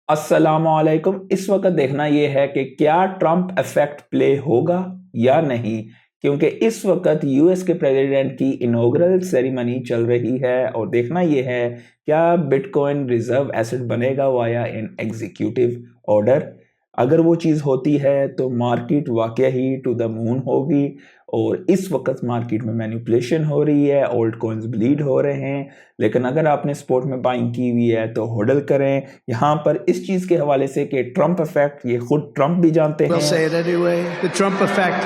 अस्सलामुअलैकुम। इस वक्त देखना यह है कि क्या ट्रंप इफेक्ट प्ले होगा या नहीं, क्योंकि इस वक्त यूएस के प्रेसिडेंट की इनॉग्रल सेरेमनी चल रही है और देखना यह है क्या बिटकॉइन रिजर्व एसेट बनेगा वाया इन एग्जीक्यूटिव ऑर्डर। अगर वो चीज़ होती है तो मार्केट वाकई ही टू द मून होगी और इस वक्त मार्केट में मैनिपुलेशन हो रही है, ओल्ड कॉइन्स ब्लीड हो रहे हैं। लेकिन अगर आपने स्पोर्ट में बाइंग की हुई है तो होल्ड करें। यहाँ पर इस चीज़ के हवाले से कि ट्रंप इफेक्ट, ये खुद ट्रंप भी जानते We'll हैं। say it anyway. The Trump effect.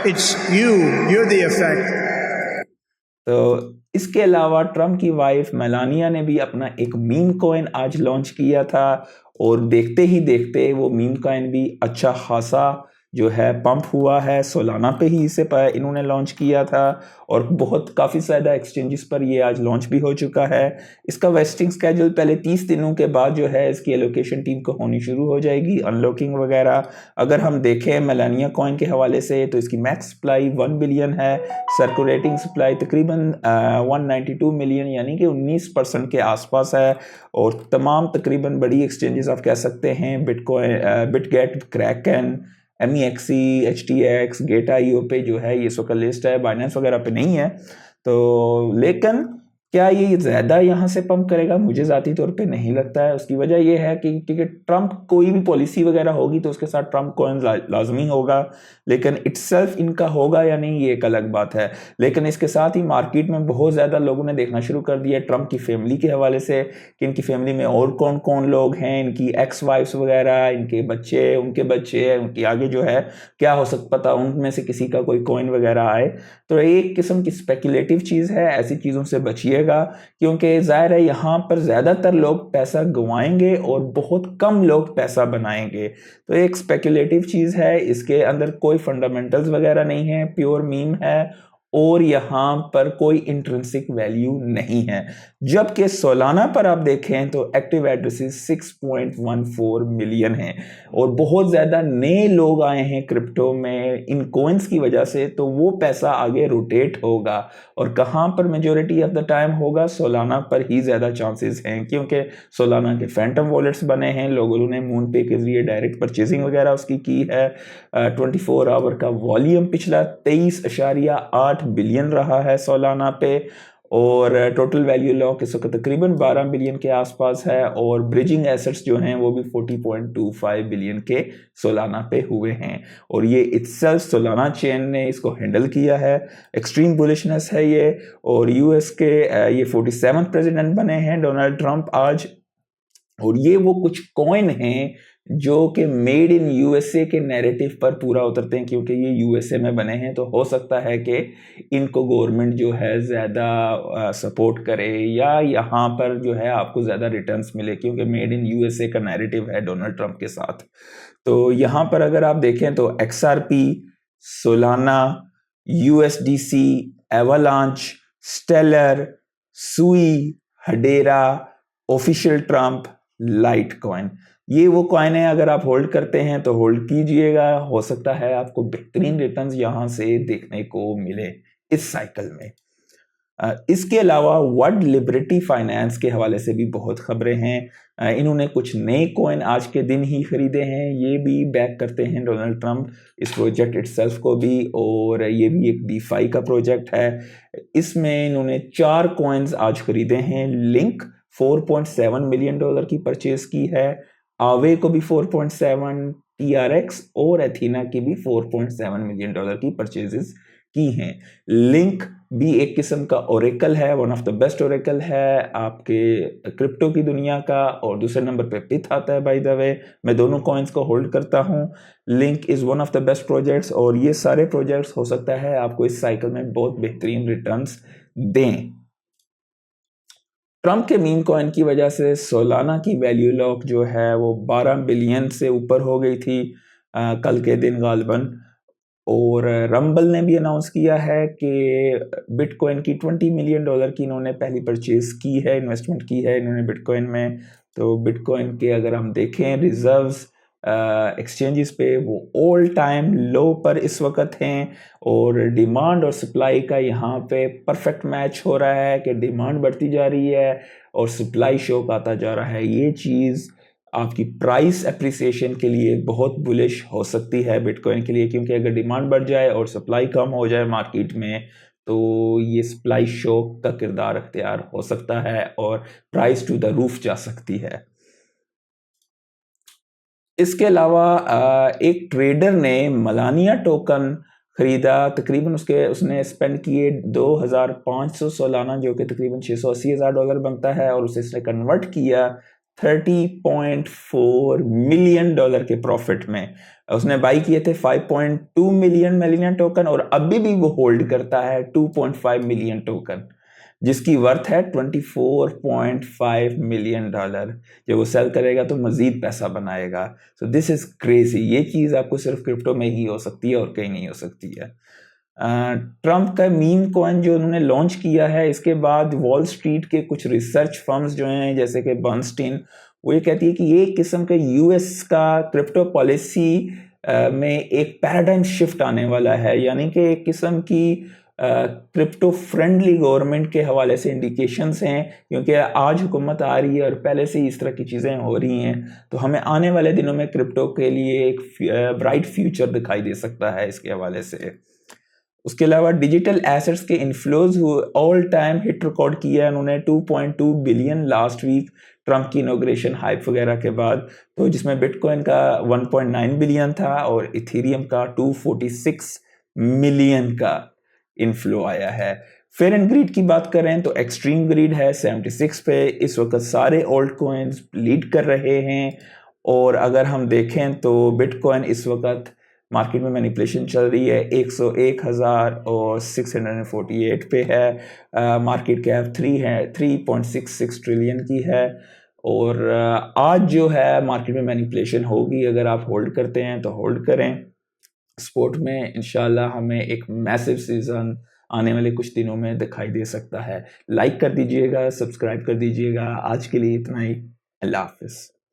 It's you. You're the effect. तो इसके अलावा ट्रंप की वाइफ मेलानिया ने भी अपना एक मीम कॉइन आज लॉन्च किया था और देखते ही देखते वो मीम कॉइन भी अच्छा खासा जो है पंप हुआ है। सोलाना पे ही इसे इन्होंने लॉन्च किया था और बहुत काफ़ी ज़्यादा एक्सचेंजेस पर ये आज लॉन्च भी हो चुका है। इसका वेस्टिंग स्केड्यूल पहले 30 दिनों के बाद जो है इसकी एलोकेशन टीम को होनी शुरू हो जाएगी, अनलॉकिंग वगैरह। अगर हम देखें मेलानिया कॉइन के हवाले से तो इसकी मैक्स सप्लाई 1 बिलियन है, सर्कुलेटिंग सप्लाई तकरीबन 192 मिलियन यानी कि 19% के आसपास है। और तमाम तकरीबन बड़ी एक्सचेंजेस आप कह सकते हैं Bitcoin, Bitget, Kraken, MEXC, HTX, Gate IO पे जो है ये इसका लिस्ट है, बाइनेंस वगैरह पे नहीं है। तो लेकिन क्या ये ज़्यादा यहाँ से पंप करेगा? मुझे ज़ाती तौर पे नहीं लगता है। उसकी वजह ये है कि क्योंकि ट्रंप कोई भी पॉलिसी वगैरह होगी तो उसके साथ ट्रंप कॉइन लाजमी होगा, लेकिन इटसेल्फ इनका होगा या नहीं ये एक अलग बात है। लेकिन इसके साथ ही मार्केट में बहुत ज़्यादा लोगों ने देखना शुरू कर दिया ट्रंप की फैमिली के हवाले से कि इनकी फैमिली में और कौन कौन लोग हैं, इनकी एक्स वाइफ्स वगैरह, इनके बच्चे, उनकी आगे जो है क्या हो सकता, पता उनमें से किसी का कोई कॉइन वगैरह आए। तो एक किस्म की स्पेकुलेटिव चीज़ है, ऐसी चीज़ों से बचिएगा क्योंकि जाहिर है यहाँ पर ज़्यादातर लोग पैसा गंवाएंगे और बहुत कम लोग पैसा बनाएंगे। तो एक स्पेकुलेटिव चीज़ है, इसके अंदर कोई फंडामेंटल्स वगैरह नहीं है, प्योर मीम है और यहाँ पर कोई इंट्रिंसिक वैल्यू नहीं है। जबकि सोलाना पर आप देखें तो एक्टिव एड्रेसेस 6.14 मिलियन हैं और बहुत ज़्यादा नए लोग आए हैं क्रिप्टो में इन कॉइन्स की वजह से, तो वो पैसा आगे रोटेट होगा और कहाँ पर मेजॉरिटी ऑफ द टाइम होगा, सोलाना पर ही ज़्यादा चांसेस हैं क्योंकि सोलाना के फैंटम वॉलेट्स बने हैं, लोगों ने मून पे के जरिए डायरेक्ट परचेजिंग वगैरह उसकी की है। 24 आवर का वॉल्यूम पिछला 23.8 बिलियन रहा है सोलाना पे और टोटल वैल्यू लॉक इस वक्त तकरीबन 12 बिलियन के आसपास है और ब्रिजिंग एसेट्स जो हैं वो भी 40.25 बिलियन के सोलाना पे हुए हैं और ये इटसेल्फ सोलाना चेन ने इसको हैंडल किया है। एक्सट्रीम बुलिशनेस है ये और यूएस के ये 47th प्रेसिडेंट बने हैं डोनाल्ड ट्रंप आज और ये वो कुछ कॉइन हैं जो कि मेड इन यूएसए के नैरेटिव पर पूरा उतरते हैं क्योंकि ये यूएसए में बने हैं। तो हो सकता है कि इनको गवर्नमेंट जो है ज़्यादा सपोर्ट करे या यहाँ पर जो है आपको ज़्यादा रिटर्न्स मिले क्योंकि मेड इन यूएसए का नैरेटिव है डोनाल्ड ट्रंप के साथ। तो यहाँ पर अगर आप देखें तो XRP, सोलाना, USDC, एवालांच, स्टेलर, सुई, हडेरा, ऑफिशियल ट्रंप, लाइट कॉइन, ये वो कॉइन है अगर आप होल्ड करते हैं तो होल्ड कीजिएगा। हो सकता है आपको बेहतरीन रिटर्न्स यहाँ से देखने को मिले इस साइकिल में। इसके अलावा वर्ल्ड लिबर्टी फाइनेंस के हवाले से भी बहुत खबरें हैं। इन्होंने कुछ नए कॉइन आज के दिन ही खरीदे हैं, ये भी बैक करते हैं डोनाल्ड ट्रंप इस प्रोजेक्ट इटसेल्फ को भी और ये भी एक DeFi का प्रोजेक्ट है। इसमें इन्होंने 4 कॉइन्स आज खरीदे हैं। लिंक $4.7 मिलियन की परचेज की है, आवे को भी 4.7, TRX और एथीना की भी 4.7 मिलियन की परचेजेस की हैं। लिंक भी एक किस्म का ओरेकल है, one of the best Oracle है आपके क्रिप्टो की दुनिया का और दूसरे नंबर पे पिथ आता है। बाय द वे मैं दोनों कॉइन्स को होल्ड करता हूँ। Link is one of the best projects और ये सारे प्रोजेक्ट्स हो सकता है आपको इस साइकिल में बहुत बेहतरीन रिटर्न्स दें। ट्रंप के मीम कॉइन की वजह से सोलाना की वैल्यू लॉक जो है वो 12 बिलियन से ऊपर हो गई थी कल के दिन गालिबन। और रंबल ने भी अनाउंस किया है कि बिटकॉइन की $20 मिलियन की इन्होंने पहली परचेज की है, इन्वेस्टमेंट की है इन्होंने बिटकॉइन में। तो बिटकॉइन के अगर हम देखें रिजर्व्स एक्सचेंजेस पे वो ऑल टाइम लो पर इस वक्त हैं और डिमांड और सप्लाई का यहाँ पे परफेक्ट मैच हो रहा है कि डिमांड बढ़ती जा रही है और सप्लाई शॉक आता जा रहा है। ये चीज़ आपकी प्राइस एप्रिसिएशन के लिए बहुत बुलिश हो सकती है बिटकॉइन के लिए, क्योंकि अगर डिमांड बढ़ जाए और सप्लाई कम हो जाए मार्केट में तो ये सप्लाई शॉक का किरदार अख्तियार हो सकता है और प्राइस टू द रूफ जा सकती है। इसके अलावा एक ट्रेडर ने मलानिया टोकन खरीदा, तकरीबन उसने स्पेंड किए 2500 सालाना, जो कि तकरीबन $680,000 बनता है, और उसने कन्वर्ट किया $30.4 मिलियन के प्रॉफिट में। उसने बाई किए थे 5.2 मिलियन मलानिया टोकन और अभी भी वो होल्ड करता है 2.5 मिलियन टोकन, जिसकी वर्थ है $24.5 मिलियन। जब वो सेल करेगा तो मजीद पैसा बनाएगा। So this is crazy. ये चीज़ आपको सिर्फ क्रिप्टो में ही हो सकती है और कहीं नहीं हो सकती है। ट्रम्प का मीम कॉइन जो उन्होंने लॉन्च किया है, इसके बाद वॉल स्ट्रीट के कुछ रिसर्च फर्म्स जो हैं जैसे कि बर्नस्टीन, वो ये कहती है कि ये एक किस्म का यूएस का क्रिप्टो पॉलिसी में एक पैराडाइम शिफ्ट आने वाला है, यानी कि एक किस्म की क्रिप्टो फ्रेंडली गवर्नमेंट के हवाले से इंडिकेशंस हैं, क्योंकि आज हुकूमत आ रही है और पहले से ही इस तरह की चीज़ें हो रही हैं, तो हमें आने वाले दिनों में क्रिप्टो के लिए एक ब्राइट फ्यूचर दिखाई दे सकता है इसके हवाले से। उसके अलावा डिजिटल एसेट्स के इन्फ्लोज हुए ऑल टाइम हिट रिकॉर्ड किया है उन्होंने 2.2 बिलियन लास्ट वीक ट्रम्प की इनॉग्रेशन हाइप वगैरह के बाद, तो जिसमें बिटकॉइन का 1.9 बिलियन था और इथेरियम का 246 मिलियन का इनफ्लो आया है। फेयर एंड ग्रीड की बात करें तो एक्सट्रीम ग्रीड है 76 पे। इस वक्त सारे ओल्ड कॉइन्स लीड कर रहे हैं, और अगर हम देखें तो बिटकॉइन इस वक्त मार्केट में मैनिपुलेशन चल रही है 101,648 पे है। मार्केट कैप 3.66 ट्रिलियन की है, और आज जो है मार्केट में मैनिपुलेशन होगी। अगर आप होल्ड करते हैं तो होल्ड करें। स्पोर्ट में इंशाल्लाह हमें एक मैसिव सीजन आने वाले कुछ दिनों में दिखाई दे सकता है। लाइक कर दीजिएगा, सब्सक्राइब कर दीजिएगा। आज के लिए इतना ही। अल्लाह हाफिज़।